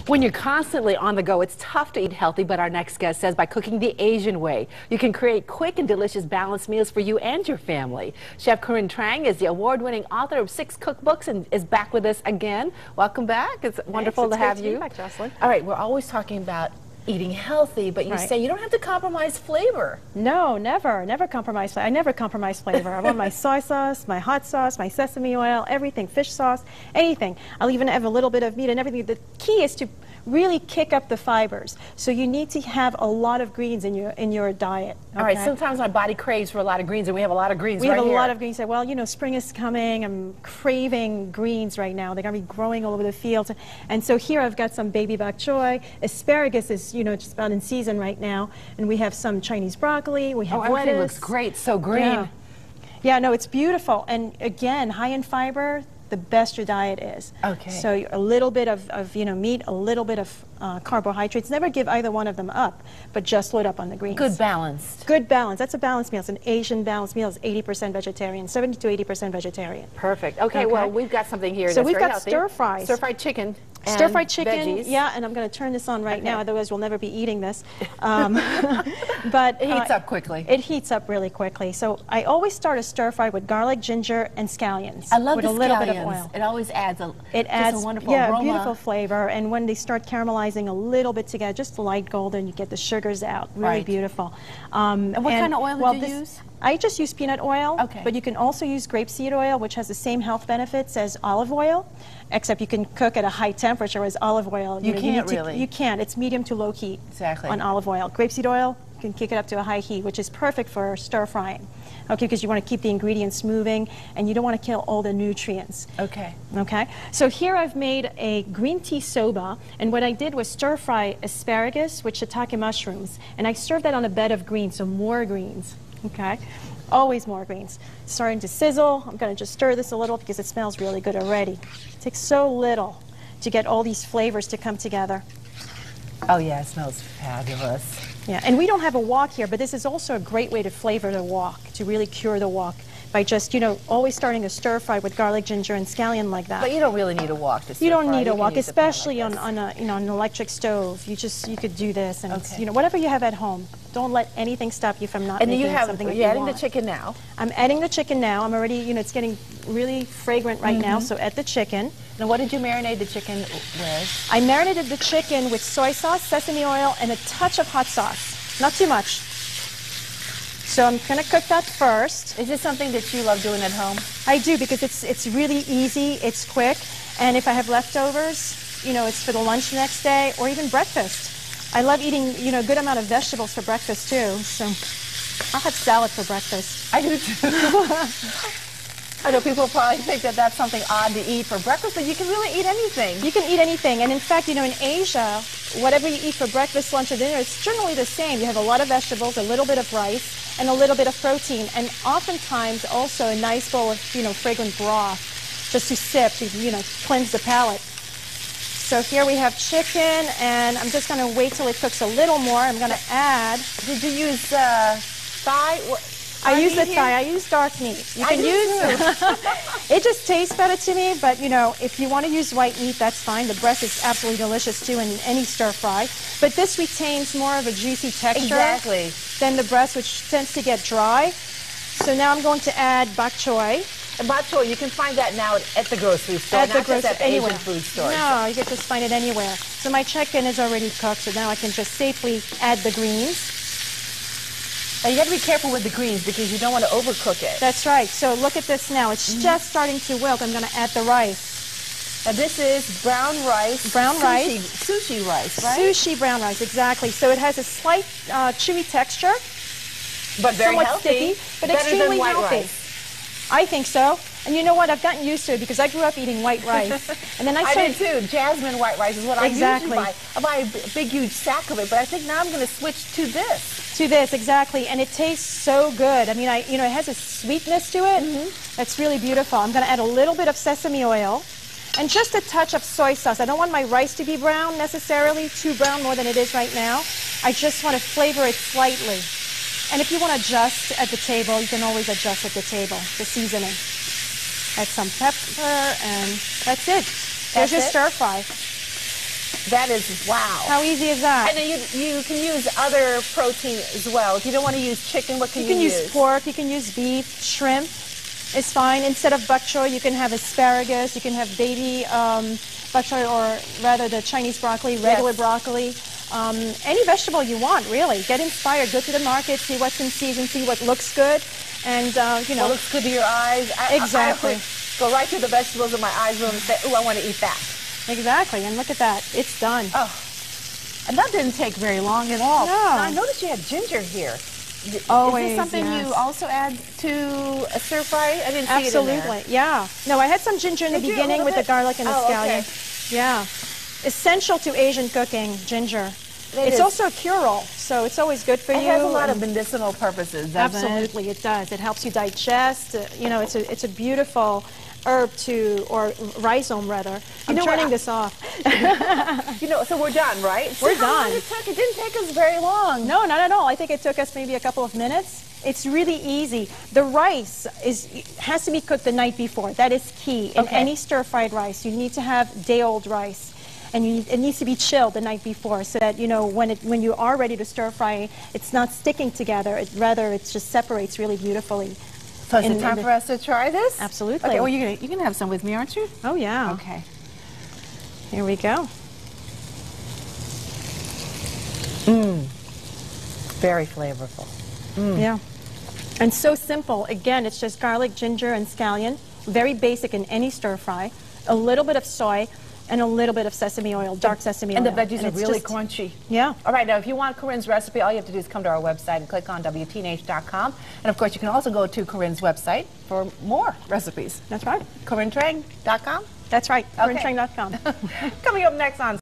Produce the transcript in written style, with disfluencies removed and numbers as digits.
When you're constantly on the go, it's tough to eat healthy, but our next guest says by cooking the Asian way, you can create quick and delicious balanced meals for you and your family. Chef Corinne Trang is the award-winning author of 6 cookbooks and is back with us again. Welcome back. It's wonderful to have you. Back, Jocelyn. All right, we're always talking about eating healthy, but you say you don't have to compromise flavor. No, never compromise flavor. I never compromise flavor. I want my soy sauce, my hot sauce, my sesame oil, everything, fish sauce, anything. I'll even have a little bit of meat and everything. The key is to really kick up the fibers. So you need to have a lot of greens in your diet. Okay? All right, sometimes my body craves for a lot of greens, and we have a lot of greens We have a lot of greens. Well, you know, spring is coming. I'm craving greens right now. They're going to be growing all over the fields. And so here I've got some baby bok choy. Asparagus is, you know, just about in season right now. And we have some Chinese broccoli. We have lettuce. Everything looks great, so green. Yeah, no, it's beautiful. And again, high in fiber, the best your diet is. Okay. So a little bit of you know, meat, a little bit of carbohydrates. Never give either one of them up, but just load up on the greens. Good balance. Good balance. That's a balanced meal. It's an Asian balanced meal. It's 80% vegetarian, 70 to 80% vegetarian. Perfect. Okay, well, we've got something here so that's we've very got healthy. stir fries. Stir-fried chicken. Stir-fried chicken, veggies. yeah, and I'm going to turn this on right now, otherwise we'll never be eating this. But it heats up quickly. It heats up really quickly. So I always start a stir-fry with garlic, ginger, and scallions. I love with the a little scallions. bit of oil. It always adds a wonderful yeah, aroma. beautiful flavor. And when they start caramelizing a little bit together, just light golden, you get the sugars out. Really beautiful. And what kind of oil did you use? I just use peanut oil, but you can also use grapeseed oil, which has the same health benefits as olive oil, except you can cook at a high temperature, whereas olive oil, you can't really. You can't. It's medium to low heat on olive oil. Grapeseed oil, you can kick it up to a high heat, which is perfect for stir frying. Okay, because you want to keep the ingredients moving and you don't want to kill all the nutrients. Okay. Okay, so here I've made a green tea soba, and what I did was stir fry asparagus with shiitake mushrooms, and I served that on a bed of greens, so more greens. Okay, always more greens. It's starting to sizzle. I'm going to just stir this a little because it smells really good already. It takes so little to get all these flavors to come together. Oh yeah, it smells fabulous. Yeah, and we don't have a wok here, but this is also a great way to flavor the wok, to really cure the wok by just, you know, always starting a stir fry with garlic, ginger, and scallion like that. But you don't really need a wok to stir fry. You don't need a wok, especially on a an electric stove. You could do this, and it's, you know, whatever you have at home. Don't let anything stop you from not making something that you want. You're adding the chicken now. I'm adding the chicken now. I'm already, you know, it's getting really fragrant right now. So add the chicken. Now, what did you marinate the chicken with? I marinated the chicken with soy sauce, sesame oil, and a touch of hot sauce. Not too much. So I'm going to cook that first. Is this something that you love doing at home? I do, because it's really easy, it's quick, and if I have leftovers, you know, it's for the lunch the next day or even breakfast. I love eating, you know, a good amount of vegetables for breakfast too. So I'll have salad for breakfast. I do too. I know people probably think that that's something odd to eat for breakfast, but you can really eat anything. You can eat anything, and in fact, you know, in Asia, whatever you eat for breakfast, lunch, or dinner, it's generally the same. You have a lot of vegetables, a little bit of rice, and a little bit of protein, and oftentimes also a nice bowl of, you know, fragrant broth, just to sip, to, you know, cleanse the palate. So here we have chicken, and I'm just going to wait till it cooks a little more. I'm going to add. Did you use thigh? I use the thigh. I use dark meat. You can use. It just tastes better to me, but you know, if you want to use white meat, that's fine. The breast is absolutely delicious too in any stir fry. But this retains more of a juicy texture than the breast, which tends to get dry. So now I'm going to add bok choy. And bok choy, you can find that now at the grocery store, at the not just at the anywhere. Asian food stores. No, you can just find it anywhere. So my chicken is already cooked, so now I can just safely add the greens. Now you got to be careful with the greens because you don't want to overcook it. That's right. So look at this now. It's just starting to wilt. I'm going to add the rice. Now this is brown rice. Brown rice. Sushi rice, right? Sushi brown rice, exactly. So it has a slight chewy texture. But very somewhat healthy. Sticky, but better extremely than white healthy. Rice. I think so. And you know what? I've gotten used to it because I grew up eating white rice. And then I did too. Jasmine white rice is what I usually buy. I buy a big, huge sack of it, but I think now I'm going to switch to this. To this, exactly, and it tastes so good. I mean, you know, it has a sweetness to it. That's really beautiful. I'm going to add a little bit of sesame oil and just a touch of soy sauce. I don't want my rice to be brown necessarily, too brown more than it is right now. I just want to flavor it slightly. And if you want to adjust at the table, you can always adjust at the table, the seasoning. Add some pepper, and that's it. There's your stir fry. That is, wow. How easy is that? And then you can use other protein as well. If you don't want to use chicken, what can you use? You can use pork, you can use beef, shrimp is fine. Instead of bok choy, you can have asparagus, you can have baby bok choy, or rather the Chinese broccoli, regular broccoli. Any vegetable you want, really. Get inspired, go to the market, see what's in season, see what looks good, and you know. What looks good to your eyes. Exactly. I go right to the vegetables in my eyes room and say, ooh, I want to eat that. Exactly, and look at that, it's done. Oh, and that didn't take very long at all. No. Now, I noticed you had ginger here. Always, is this something you also add to a stir fry? I didn't see it in there. Absolutely, yeah. No, I had some ginger in the beginning with the garlic and the scallion. Okay. Yeah. Essential to Asian cooking, ginger. It's also a cure-all, so it's always good for you. It has a lot of medicinal purposes, doesn't it? Absolutely, it does. It helps you digest. You know, it's a beautiful herb or rhizome rather. I'm turning this off. You know, so we're done, right? We're done. It didn't take us very long. No, not at all. I think it took us maybe a couple of minutes. It's really easy. The rice has to be cooked the night before. That is key. In any stir-fried rice, you need to have day-old rice. And it needs to be chilled the night before, so that, you know, when you are ready to stir fry, it's not sticking together. Rather, it just separates really beautifully. So is it time for us to try this? Absolutely. Okay, well, you're gonna have some with me, aren't you? Oh, yeah. Okay. Here we go. Very flavorful. Yeah. And so simple. Again, it's just garlic, ginger, and scallion. Very basic in any stir fry. A little bit of soy and a little bit of sesame oil, dark sesame oil. And the veggies are really crunchy. Yeah. All right, now if you want Corinne's recipe, all you have to do is come to our website and click on WTNH.com. And of course, you can also go to Corinne's website for more recipes. That's right. CorinneTrang.com? That's right. Okay. CorinneTrang.com. Coming up next on